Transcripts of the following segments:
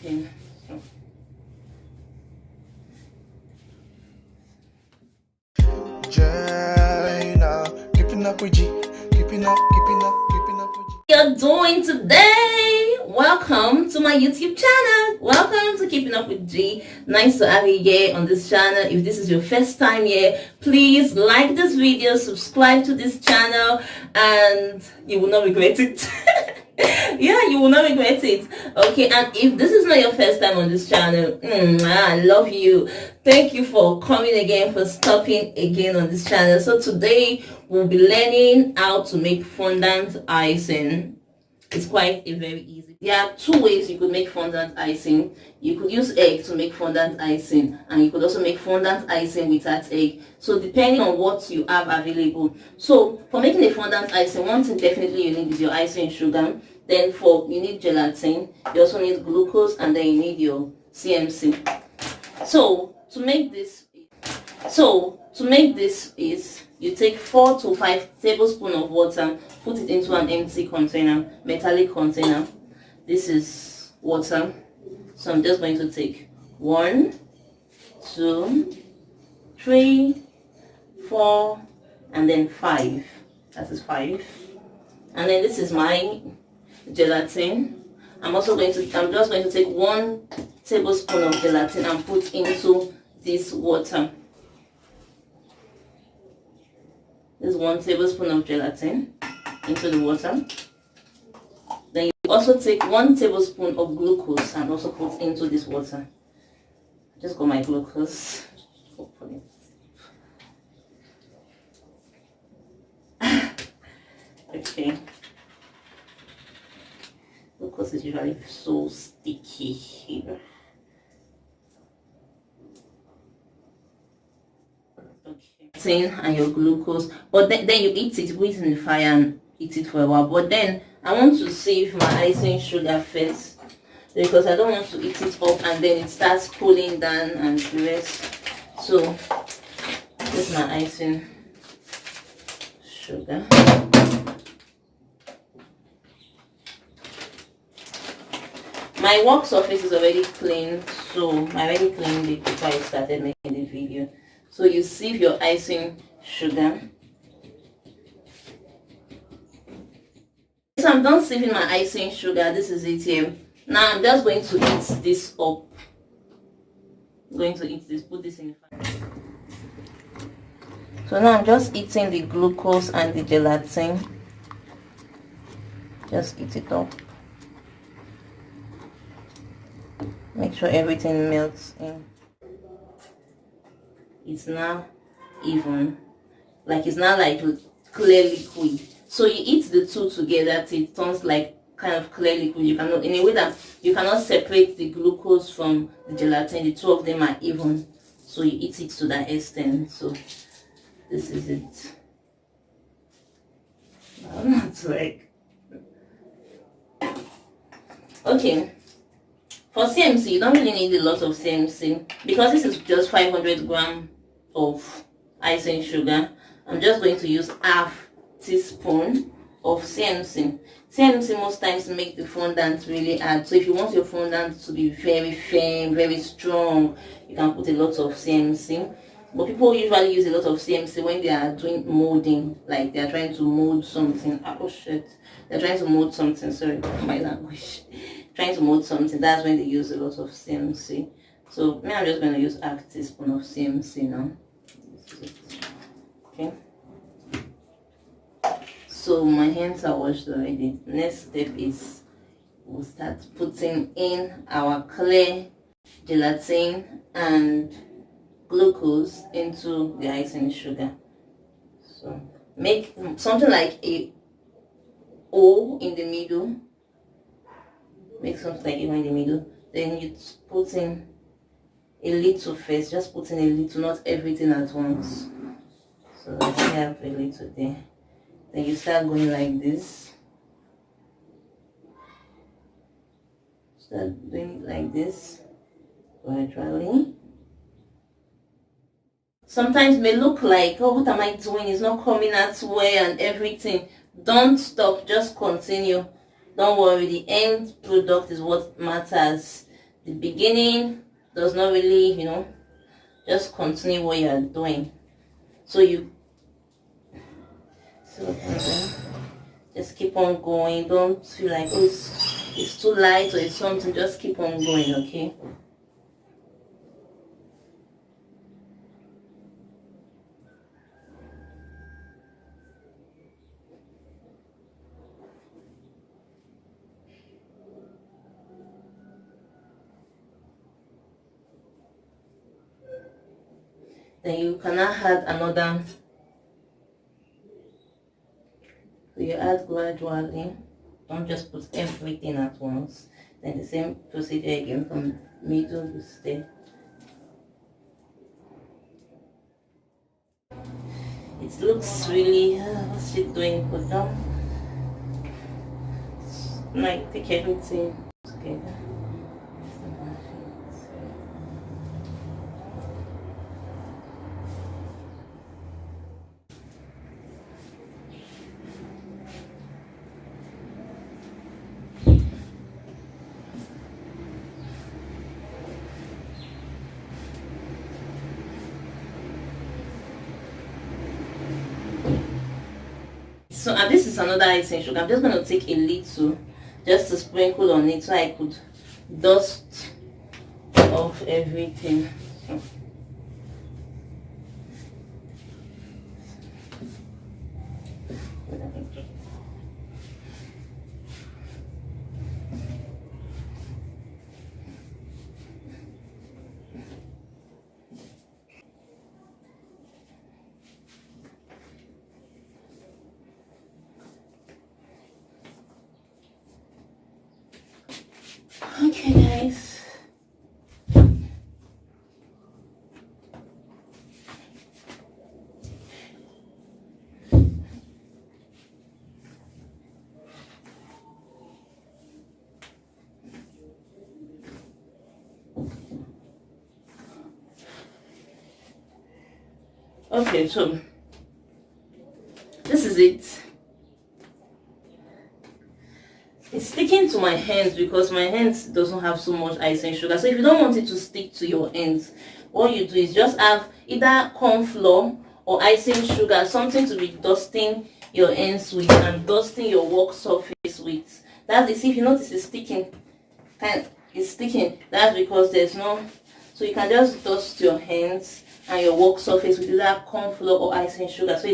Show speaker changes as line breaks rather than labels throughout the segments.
Okay.
China, keeping up with G, keeping up with G.
You're doing today? Welcome to my YouTube channel. Welcome to Keeping Up with G. Nice to have you here on this channel. If this is your first time here, please like this video, subscribe to this channel, and you will not regret it. Yeah, you will not regret it. Okay, and if this is not your first time on this channel, I love you. Thank you for coming again, for stopping again on this channel. So today we'll be learning how to make fondant icing. It's quite very easy. There are two ways you could make fondant icing. You could use egg to make fondant icing, and you could also make fondant icing without egg. So depending on what you have available. So for making a fondant icing, one thing definitely you need is your icing sugar. Then you need gelatin. You also need glucose, and then you need your CMC. So to make this is you take 4 to 5 tablespoons of water, put it into an empty container, metallic container. This is water. So I'm just going to take 1, 2, 3, 4, and then 5. That is 5. And then this is my gelatin. I'm just going to take 1 tablespoon of gelatin and put into this water. This is 1 tablespoon of gelatin into the water. Then you also take 1 tablespoon of glucose and also put into this water. Just got my glucose. Hopefully. Okay. Glucose is usually so sticky here. Okay. And your glucose, but then you eat it, put it in the fire and eat it for a while. But then I want to save my icing sugar first, because I don't want to eat it up and then it starts cooling down and the rest. So this is my icing sugar. My work surface is already clean, so I already cleaned it before I started making the video. So you sieve your icing sugar. So I'm done sieving my icing sugar. This is it here. Now I'm just going to eat this up. I'm going to eat this, put this in the fire. So now I'm just eating the glucose and the gelatin. Just eat it up. Make sure everything melts in. It's now even, like it's now like clear liquid. So you eat the two together till it turns like kind of clear liquid. You cannot, in a way that you cannot separate the glucose from the gelatin. The two of them are even, so you eat it to that extent. So this is it. I'm not like, okay. For CMC, you don't really need a lot of CMC, because this is just 500 grams of icing sugar. I'm just going to use half teaspoon of CMC. CMC most times make the fondant really hard. So if you want your fondant to be very firm, very strong, you can put a lot of CMC. But people usually use a lot of CMC when they are doing molding, like they are trying to mold something. Oh shit. They're trying to mold something, sorry, my language. Trying to mold something, that's when they use a lot of CMC. So me, I'm just going to use half teaspoon of CMC now. Okay. So my hands are washed already. Next step is we'll start putting in our clear gelatin and glucose into the icing sugar. So make something like a O in the middle. Make something like even in the middle. Then you put in a little first. Just put in a little, not everything at once. So let's have a little there. Then you start going like this. Start doing it like this gradually. Sometimes it may look like, oh, what am I doing? It's not coming out well and everything. Don't stop, just continue. Don't worry, the end product is what matters. the beginning does not really, just continue what you are doing. So just keep on going. Don't feel like, oh, it's too light or it's something. Just keep on going, okay? Then you can now add another. So you add gradually. Don't just put everything at once. Then the same procedure again from middle to step. It looks really, what's she doing? But don't, like, take everything together. So, and this is another icing sugar. I'm just going to take a little just to sprinkle on it so I could dust off everything. Okay, guys. Okay, so this is it. It's sticking to my hands because my hands doesn't have so much icing sugar. So if you don't want it to stick to your hands, what you do is just have either corn flour or icing sugar, something to be dusting your hands with and dusting your work surface with. That's it. See, if you notice it's sticking, it's sticking. That's because there's no. So you can just dust your hands and your work surface with either corn flour or icing sugar, so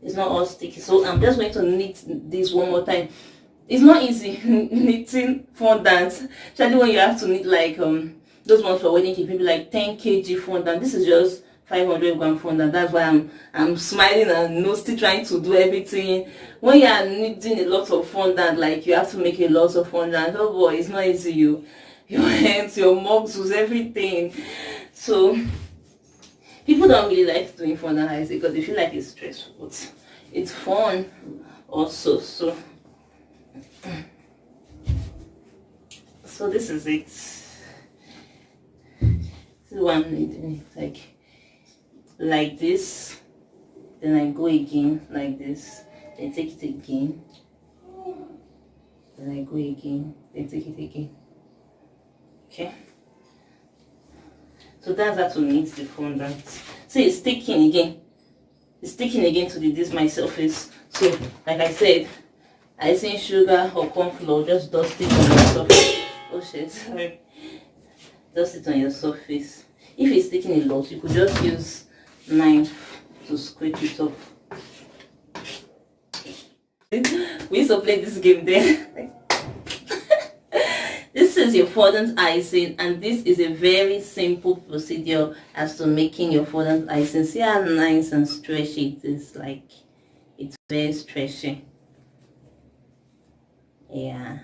it's not all sticky. So I'm just going to knead this one more time. It's not easy knitting fondant, especially when you have to knit like those ones for wedding cake, maybe like 10 kg fondant. This is just 500 gram fondant. That's why I'm smiling and still trying to do everything. When you are knitting a lot of fondant, like you have to make a lot of fondant. Oh boy, it's not easy. Your hands, your muscles, everything. So people don't really like doing fondant, I say, because they feel like it's stressful, but it's fun also. So this is it. This is what I'm doing. Like this. Then I go again like this. Then take it again. Then I go again. Then take it again. Okay. So that's how to knit the fondant. So it's sticking again. It's sticking again to this my surface. So like I said, icing sugar or corn flour, just dust it on your surface. Oh shit, sorry. Dust it on your surface. If it's sticking a lot, you could just use knife to scrape it off. We used to play this game there. This is your fondant icing, and this is a very simple procedure as to making your fondant icing. See how nice and stretchy it is. Like, it's very stretchy. Yeah.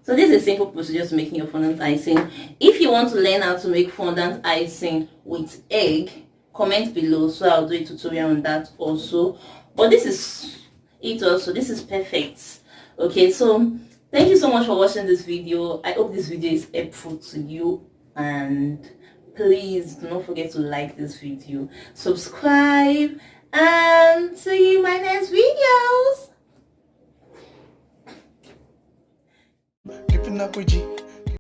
So this is a simple procedure to making your fondant icing. If you want to learn how to make fondant icing with egg, comment below so I'll do a tutorial on that also. But this is it also. This is perfect. Okay, so thank you so much for watching this video. I hope this video is helpful to you, and please do not forget to like this video, subscribe, and see you in my next videos.
keeping up with G.